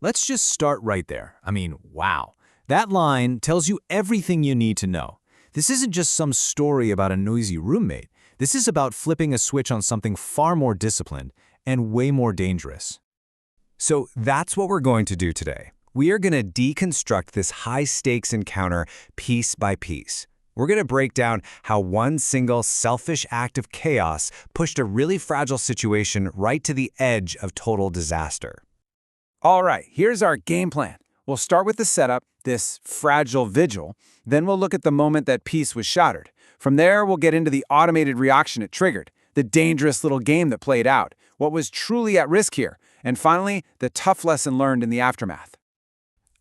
Let's just start right there. I mean, wow. That line tells you everything you need to know. This isn't just some story about a noisy roommate. This is about flipping a switch on something far more disciplined and way more dangerous. So that's what we're going to do today. We are going to deconstruct this high-stakes encounter piece by piece. We're going to break down how one single selfish act of chaos pushed a really fragile situation right to the edge of total disaster. All right, here's our game plan. We'll start with the setup, this fragile vigil. Then we'll look at the moment that peace was shattered. From there, we'll get into the automated reaction it triggered, the dangerous little game that played out, what was truly at risk here, and finally, the tough lesson learned in the aftermath.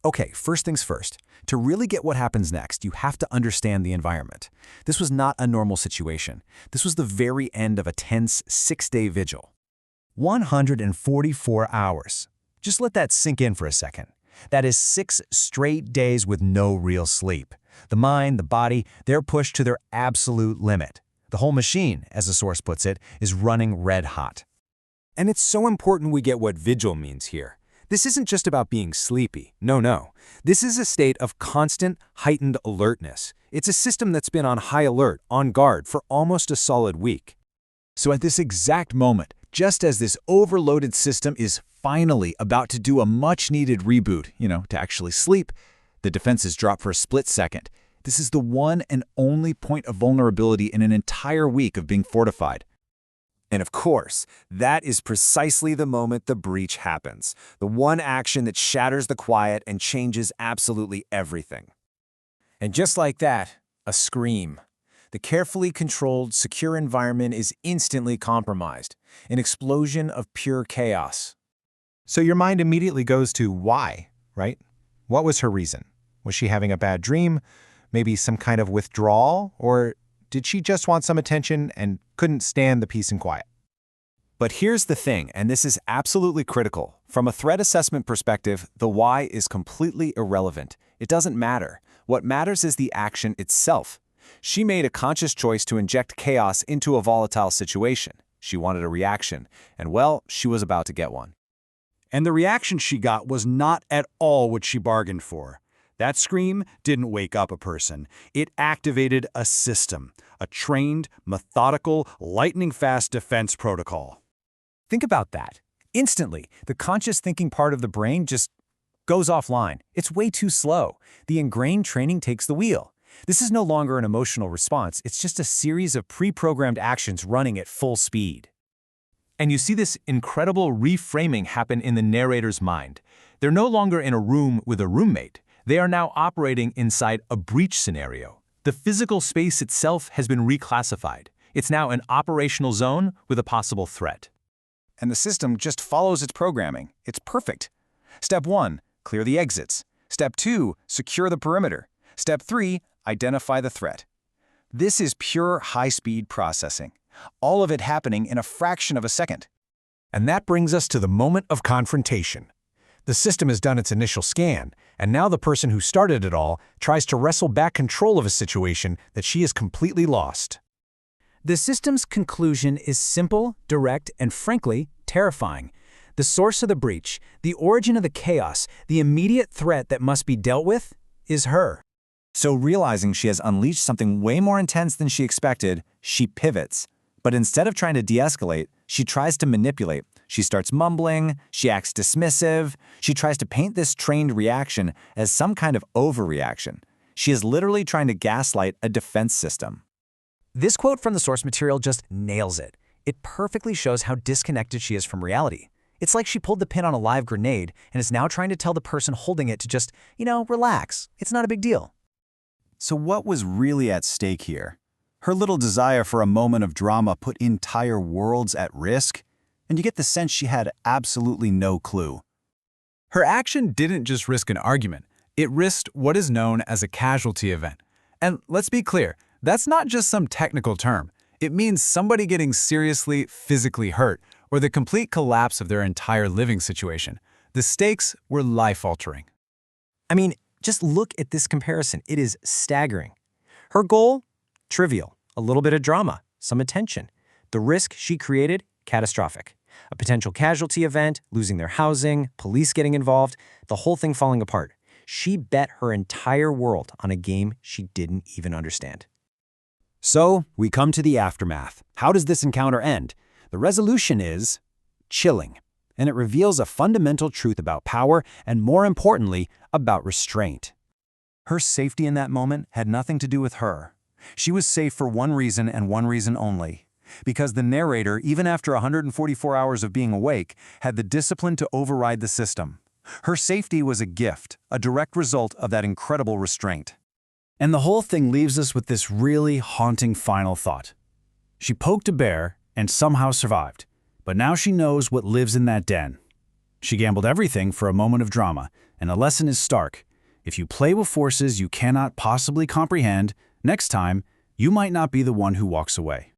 Okay, first things first. To really get what happens next, you have to understand the environment. This was not a normal situation. This was the very end of a tense 6-day vigil. 144 hours. Just let that sink in for a second. That is 6 straight days with no real sleep. The mind, the body, they're pushed to their absolute limit. The whole machine, as the source puts it, is running red hot. And it's so important we get what vigil means here. This isn't just about being sleepy. No. This is a state of constant, heightened alertness. It's a system that's been on high alert, on guard, for almost a solid week. So at this exact moment, just as this overloaded system is finally about to do a much-needed reboot, to actually sleep, the defenses drop for a split second. This is the one and only point of vulnerability in an entire week of being fortified. And of course, that is precisely the moment the breach happens, the one action that shatters the quiet and changes absolutely everything. And just like that, a scream. The carefully controlled, secure environment is instantly compromised, an explosion of pure chaos. So your mind immediately goes to why, right? What was her reason? Was she having a bad dream? Maybe some kind of withdrawal? Or did she just want some attention and couldn't stand the peace and quiet? But here's the thing, and this is absolutely critical. From a threat assessment perspective, the why is completely irrelevant. It doesn't matter. What matters is the action itself. She made a conscious choice to inject chaos into a volatile situation. She wanted a reaction, and well, she was about to get one. And the reaction she got was not at all what she bargained for. That scream didn't wake up a person. It activated a system, a trained, methodical, lightning-fast defense protocol. Think about that. Instantly, the conscious thinking part of the brain just goes offline. It's way too slow. The ingrained training takes the wheel. This is no longer an emotional response. It's just a series of pre-programmed actions running at full speed. And you see this incredible reframing happen in the narrator's mind. They're no longer in a room with a roommate. They are now operating inside a breach scenario. The physical space itself has been reclassified. It's now an operational zone with a possible threat. And the system just follows its programming. It's perfect. Step 1, clear the exits. Step 2, secure the perimeter. Step 3, identify the threat. This is pure high-speed processing. All of it happening in a fraction of a second. And that brings us to the moment of confrontation. The system has done its initial scan, and now the person who started it all tries to wrestle back control of a situation that she has completely lost. The system's conclusion is simple, direct, and frankly, terrifying. The source of the breach, the origin of the chaos, the immediate threat that must be dealt with, is her. So realizing she has unleashed something way more intense than she expected, she pivots. But instead of trying to de-escalate, she tries to manipulate. She starts mumbling, she acts dismissive, she tries to paint this trained reaction as some kind of overreaction. She is literally trying to gaslight a defense system. This quote from the source material just nails it. It perfectly shows how disconnected she is from reality. It's like she pulled the pin on a live grenade and is now trying to tell the person holding it to just, relax. It's not a big deal. So what was really at stake here? Her little desire for a moment of drama put entire worlds at risk, and you get the sense she had absolutely no clue. Her action didn't just risk an argument, it risked what is known as a casualty event. And let's be clear, that's not just some technical term. It means somebody getting seriously physically hurt or the complete collapse of their entire living situation. The stakes were life-altering. I mean, just look at this comparison. It is staggering. Her goal? Trivial. A little bit of drama, some attention. The risk she created? Catastrophic. A potential casualty event, losing their housing, police getting involved, the whole thing falling apart. She bet her entire world on a game she didn't even understand. So, we come to the aftermath. How does this encounter end? The resolution is chilling, and it reveals a fundamental truth about power and, more importantly, about restraint. Her safety in that moment had nothing to do with her. She was safe for one reason and one reason only. Because the narrator, even after 144 hours of being awake, had the discipline to override the system. Her safety was a gift, a direct result of that incredible restraint. And the whole thing leaves us with this really haunting final thought. She poked a bear and somehow survived, but now she knows what lives in that den. She gambled everything for a moment of drama, and the lesson is stark. If you play with forces you cannot possibly comprehend, next time, you might not be the one who walks away.